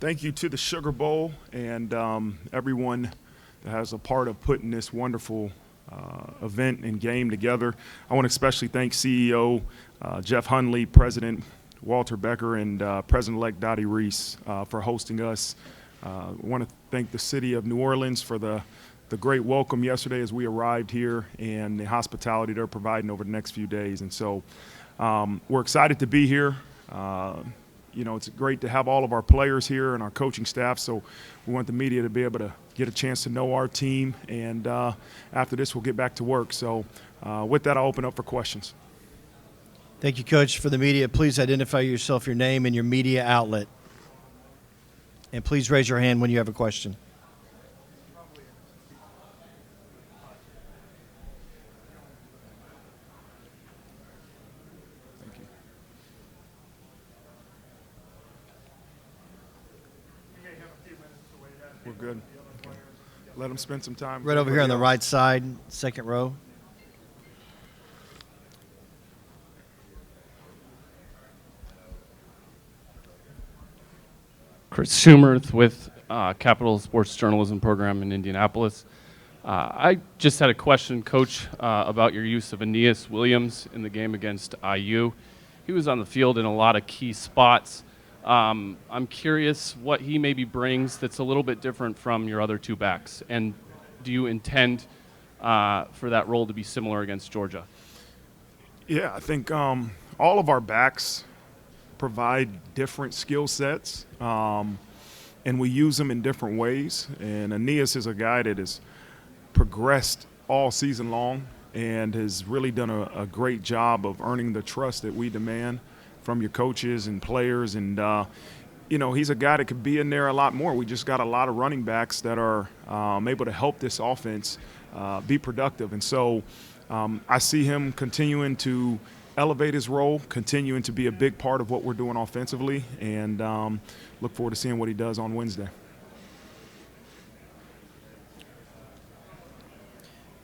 Thank you to the Sugar Bowl and everyone that has a part of putting this wonderful event and game together. I want to especially thank CEO Jeff Hundley, President Walter Becker, and President-elect Dottie Reese for hosting us. I want to thank the city of New Orleans for the great welcome yesterday as we arrived here and the hospitality they're providing over the next few days. And so we're excited to be here. It's great to have all of our players here and our coaching staff, so we want the media to be able to get a chance to know our team, and after this we'll get back to work. So with that, I'll open up for questions. Thank you, Coach. For the media, please identify yourself, your name, and your media outlet. And please raise your hand when you have a question. We're good. Okay. Let them spend some time. Right over here on the right side, second row. Chris Schumerth with Capital Sports Journalism Program in Indianapolis. I just had a question, Coach, about your use of Anias Williams in the game against IU. He was on the field in a lot of key spots. I'm curious what he maybe brings that's a little bit different from your other two backs. And do you intend for that role to be similar against Georgia? Yeah, I think all of our backs provide different skill sets, and we use them in different ways. And Anias is a guy that has progressed all season long and has really done a great job of earning the trust that we demand from your coaches and players. And, he's a guy that could be in there a lot more. We just got a lot of running backs that are able to help this offense be productive. And so I see him continuing to elevate his role, continuing to be a big part of what we're doing offensively, and look forward to seeing what he does on Wednesday.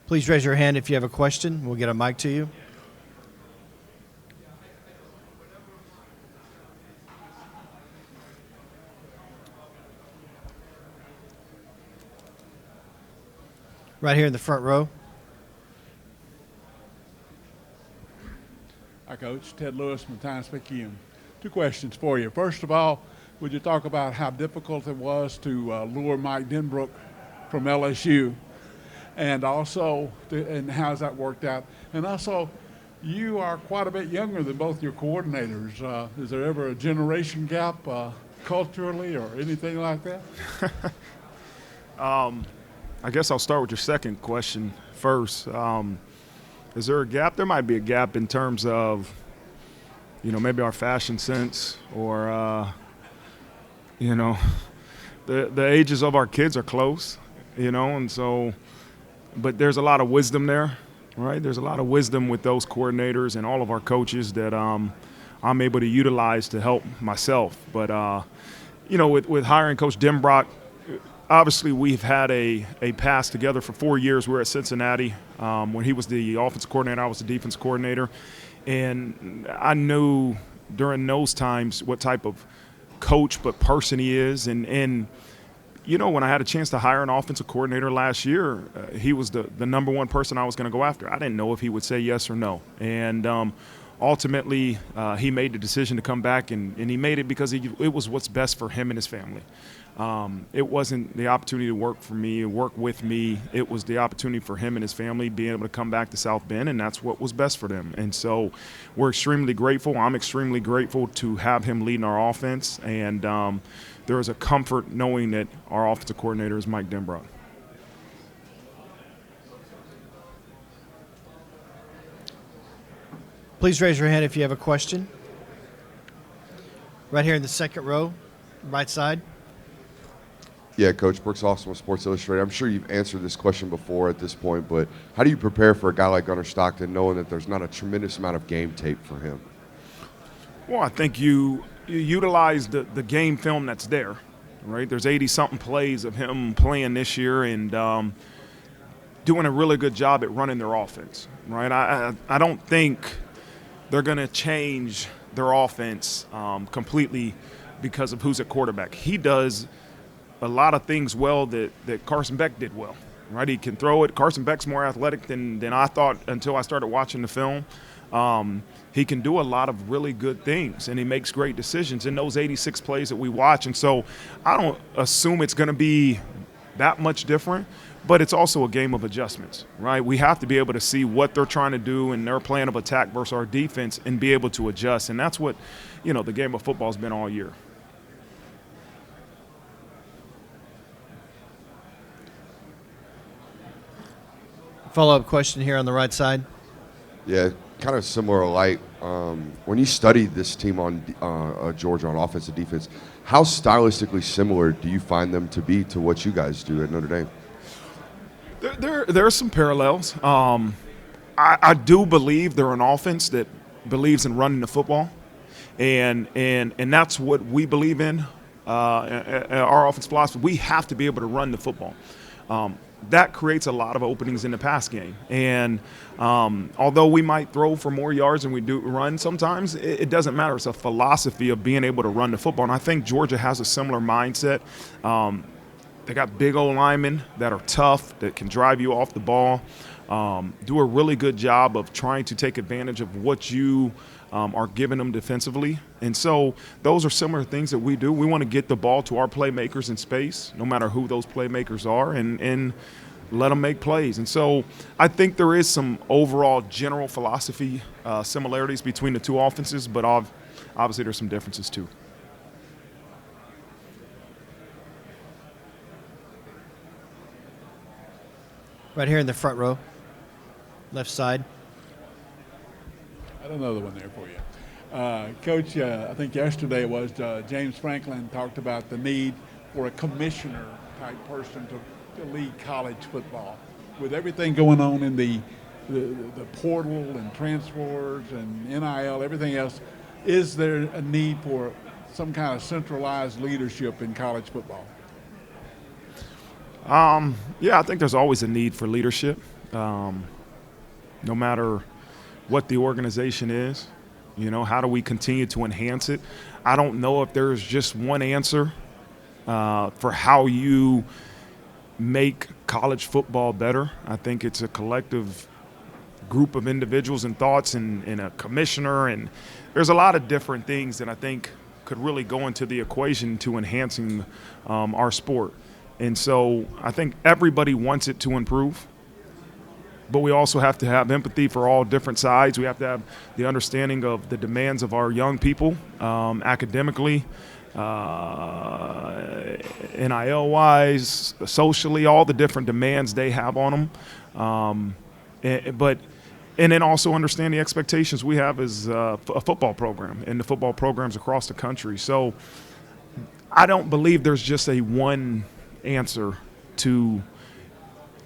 Please raise your hand if you have a question. We'll get a mic to you. Right here in the front row. Hi, Coach. Ted Lewis from the Times-Picayune. Two questions for you. First of all, would you talk about how difficult it was to lure Mike Denbrock from LSU? And also, and how's that worked out? And also, you are quite a bit younger than both your coordinators. Is there ever a generation gap culturally or anything like that? I guess I'll start with your second question first. Is there a gap? There might be a gap in terms of, maybe our fashion sense or, the ages of our kids are close, and so, but there's a lot of wisdom there, right? There's a lot of wisdom with those coordinators and all of our coaches that I'm able to utilize to help myself. But, with hiring Coach Denbrock, obviously we've had a pass together for 4 years. We were at Cincinnati when he was the offensive coordinator. I was the defense coordinator. And I knew during those times what type of coach but person he is. And when I had a chance to hire an offensive coordinator last year, he was the number one person I was going to go after. I didn't know if he would say yes or no. And ultimately, he made the decision to come back, and he made it because it was what's best for him and his family. It wasn't the opportunity to work for me, work with me. It was the opportunity for him and his family being able to come back to South Bend, and that's what was best for them. And so we're extremely grateful. I'm extremely grateful to have him leading our offense, and there is a comfort knowing that our offensive coordinator is Mike Denbrock. Please raise your hand if you have a question. Right here in the second row, right side. Yeah, Coach, Brooks Austin with Sports Illustrated. I'm sure you've answered this question before at this point, but how do you prepare for a guy like Gunner Stockton knowing that there's not a tremendous amount of game tape for him? Well, I think you utilize the game film that's there, right? There's 80-something plays of him playing this year and doing a really good job at running their offense, right? I don't think they're going to change their offense completely because of who's at quarterback. He does a lot of things well that Carson Beck did well, right? He can throw it. Carson Beck's more athletic than I thought until I started watching the film. He can do a lot of really good things, and he makes great decisions in those 86 plays that we watch. And so I don't assume it's going to be that much different, but it's also a game of adjustments, right? We have to be able to see what they're trying to do in their plan of attack versus our defense and be able to adjust. And that's what, the game of football has been all year. Follow-up question here on the right side. Yeah, kind of similar light. When you studied this team on Georgia on offense and defense, how stylistically similar do you find them to be to what you guys do at Notre Dame? There are some parallels. I do believe they're an offense that believes in running the football, and that's what we believe in. Our offense philosophy, we have to be able to run the football. That creates a lot of openings in the pass game. And although we might throw for more yards than we do run sometimes, it doesn't matter. It's a philosophy of being able to run the football. And I think Georgia has a similar mindset. They got big old linemen that are tough, that can drive you off the ball, do a really good job of trying to take advantage of what you are giving them defensively. And so those are similar things that we do. We want to get the ball to our playmakers in space, no matter who those playmakers are, and let them make plays. And so I think there is some overall general philosophy similarities between the two offenses, but obviously there's some differences too. Right here in the front row, left side. I got another one there for you. Coach, I think yesterday was James Franklin talked about the need for a commissioner-type person to lead college football. With everything going on in the portal and transfers and NIL, everything else, is there a need for some kind of centralized leadership in college football? Yeah, I think there's always a need for leadership, no matter what the organization is. How do we continue to enhance it? I don't know if there's just one answer for how you make college football better. I think it's a collective group of individuals and thoughts and a commissioner, and there's a lot of different things that I think could really go into the equation to enhancing our sport. And so I think everybody wants it to improve, but we also have to have empathy for all different sides. We have to have the understanding of the demands of our young people, academically, NIL-wise, socially, all the different demands they have on them. And then also understand the expectations we have as a football program and the football programs across the country. So I don't believe there's just a one answer to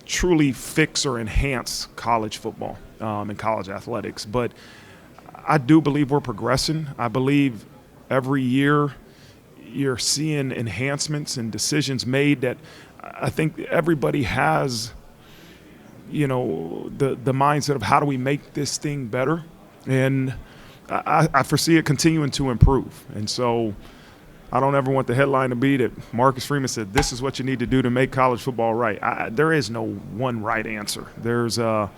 truly fix or enhance college football and college athletics. But I do believe we're progressing. I believe every year you're seeing enhancements and decisions made that I think everybody has, the mindset of how do we make this thing better. And I foresee it continuing to improve. And so I don't ever want the headline to be that Marcus Freeman said, this is what you need to do to make college football right. There is no one right answer. There's a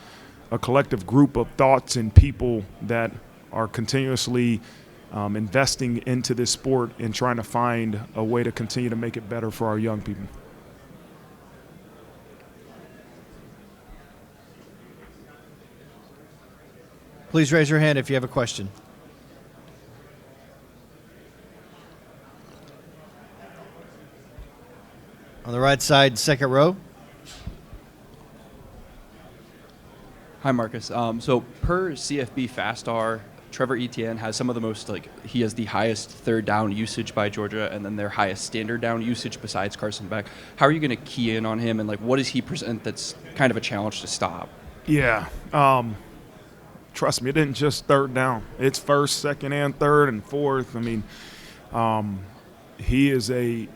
collective group of thoughts and people that are continuously investing into this sport and trying to find a way to continue to make it better for our young people. Please raise your hand if you have a question. On the right side, second row. Hi, Marcus. So per CFB FastR, Trevor Etienne has some of the most, he has the highest third down usage by Georgia and then their highest standard down usage besides Carson Beck. How are you going to key in on him, and what does he present that's kind of a challenge to stop? Yeah. Trust me, it isn't just third down. It's first, second, and third, and fourth. I mean, he is a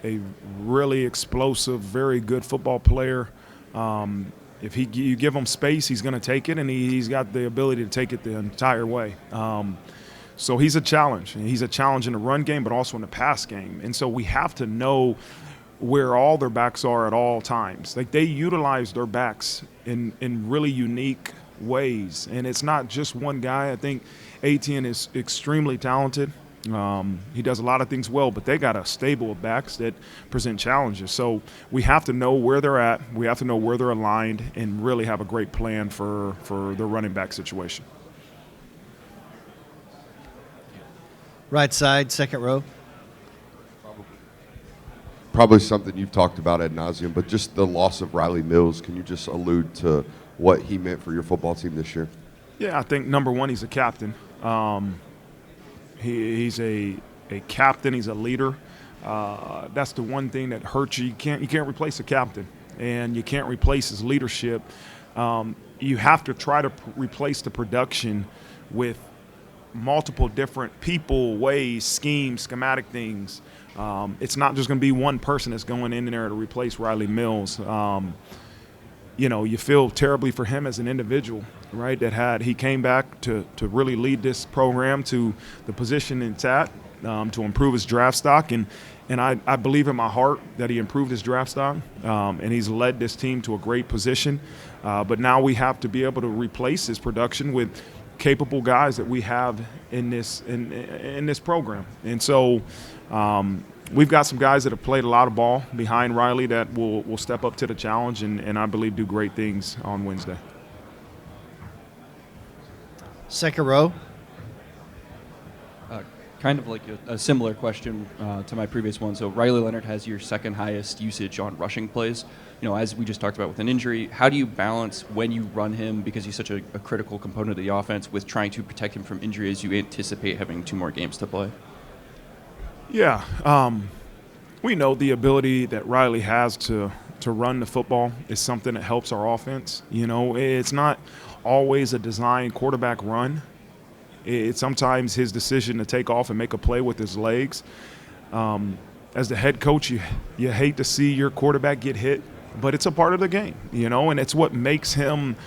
really explosive, very good football player. If you give him space, he's going to take it, and he's got the ability to take it the entire way. So he's a challenge. He's a challenge in the run game, but also in the pass game. And so we have to know where all their backs are at all times. Like, they utilize their backs in really unique ways. And it's not just one guy. I think Etienne is extremely talented. He does a lot of things well, but they got a stable of backs that present challenges. So we have to know where they're at. We have to know where they're aligned and really have a great plan for their running back situation. Right side, second row. Probably something you've talked about ad nauseum, but just the loss of Riley Mills. Can you just allude to what he meant for your football team this year? Yeah, I think number one, he's a captain. He's a captain. He's a leader. That's the one thing that hurts you. You can't replace a captain, and you can't replace his leadership. You have to try to replace the production with multiple different people, ways, schemes, schematic things. It's not just going to be one person that's going in there to replace Riley Mills. You feel terribly for him as an individual, right? He came back to really lead this program to the position it's at, to improve his draft stock. And I believe in my heart that he improved his draft stock, and he's led this team to a great position. But now we have to be able to replace his production with capable guys that we have in this program. And so we've got some guys that have played a lot of ball behind Riley that will step up to the challenge and I believe do great things on Wednesday. Second row. Kind of like a similar question to my previous one. So Riley Leonard has your second highest usage on rushing plays. As we just talked about with an injury, how do you balance when you run him, because he's such a critical component of the offense, with trying to protect him from injury as you anticipate having 2 more games to play? Yeah. We know the ability that Riley has to run the football is something that helps our offense. It's not always a designed quarterback run. It's sometimes his decision to take off and make a play with his legs. As the head coach, you hate to see your quarterback get hit, but it's a part of the game, and it's what makes him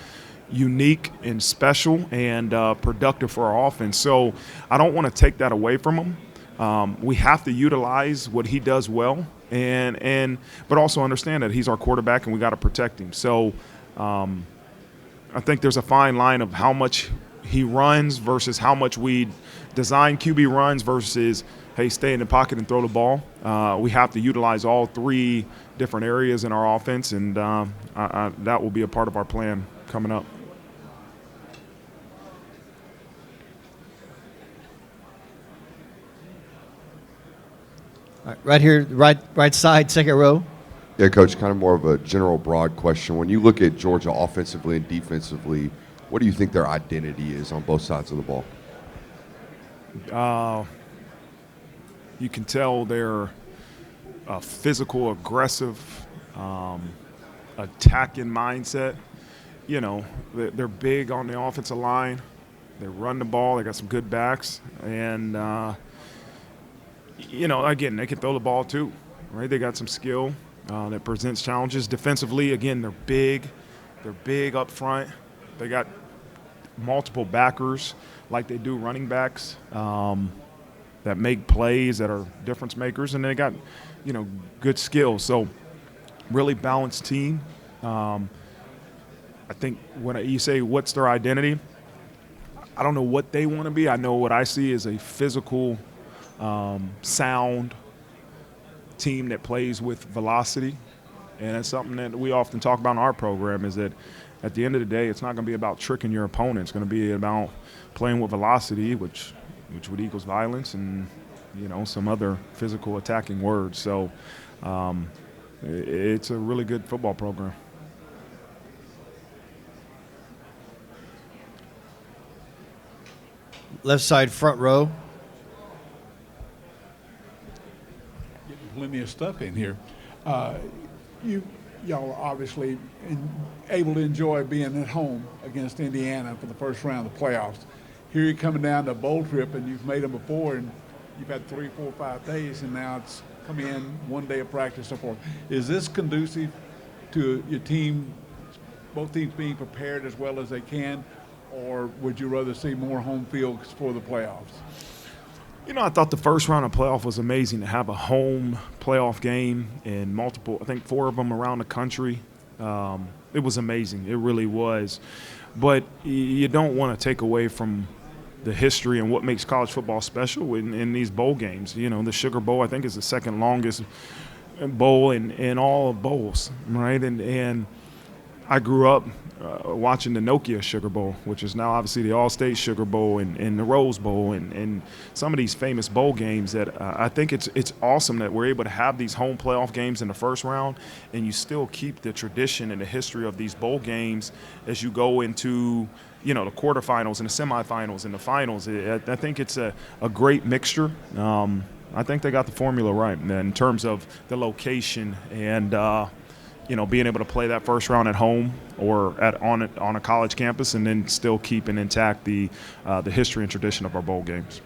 unique and special and productive for our offense. So I don't want to take that away from him. We have to utilize what he does well, but also understand that he's our quarterback and we got to protect him. So I think there's a fine line of how much he runs versus how much we design QB runs versus, hey, stay in the pocket and throw the ball. We have to utilize all 3 different areas in our offense, and that will be a part of our plan coming up. All right, right here, right side, second row. Yeah, Coach, kind of more of a general broad question. When you look at Georgia offensively and defensively, what do you think their identity is on both sides of the ball? You can tell they're a physical, aggressive, attacking mindset. They're big on the offensive line. They run the ball. They got some good backs. And, again, they can throw the ball too, right? They got some skill that presents challenges. Defensively, again, they're big. They're big up front. They got multiple backers like they do running backs that make plays that are difference makers, and they got, good skills. So really balanced team. I think when you say what's their identity, I don't know what they want to be. I know what I see is a physical, sound team that plays with velocity, and it's something that we often talk about in our program is that at the end of the day, it's not going to be about tricking your opponent. It's going to be about playing with velocity, which would equals violence and, some other physical attacking words. So it's a really good football program. Left side, front row. Getting plenty of stuff in here. Y'all are obviously able to enjoy being at home against Indiana for the first round of the playoffs. Here you're coming down to a bowl trip, and you've made them before, and you've had 3, 4, 5 days, and now it's come in 1 day of practice, so forth. Is this conducive to your team, both teams being prepared as well as they can, or would you rather see more home fields for the playoffs? I thought the first round of playoff was amazing to have a home playoff game and multiple, I think 4 of them around the country. It was amazing. It really was. But you don't want to take away from the history and what makes college football special in these bowl games. The Sugar Bowl, I think, is the second longest bowl in all of bowls, right? And I grew up watching the Nokia Sugar Bowl, which is now obviously the All-State Sugar Bowl and the Rose Bowl and some of these famous bowl games that I think it's awesome that we're able to have these home playoff games in the first round, and you still keep the tradition and the history of these bowl games as you go into the quarterfinals and the semifinals and the finals. I think it's a great mixture. I think they got the formula right in terms of the location and being able to play that first round at home or on a college campus, and then still keeping intact the history and tradition of our bowl games.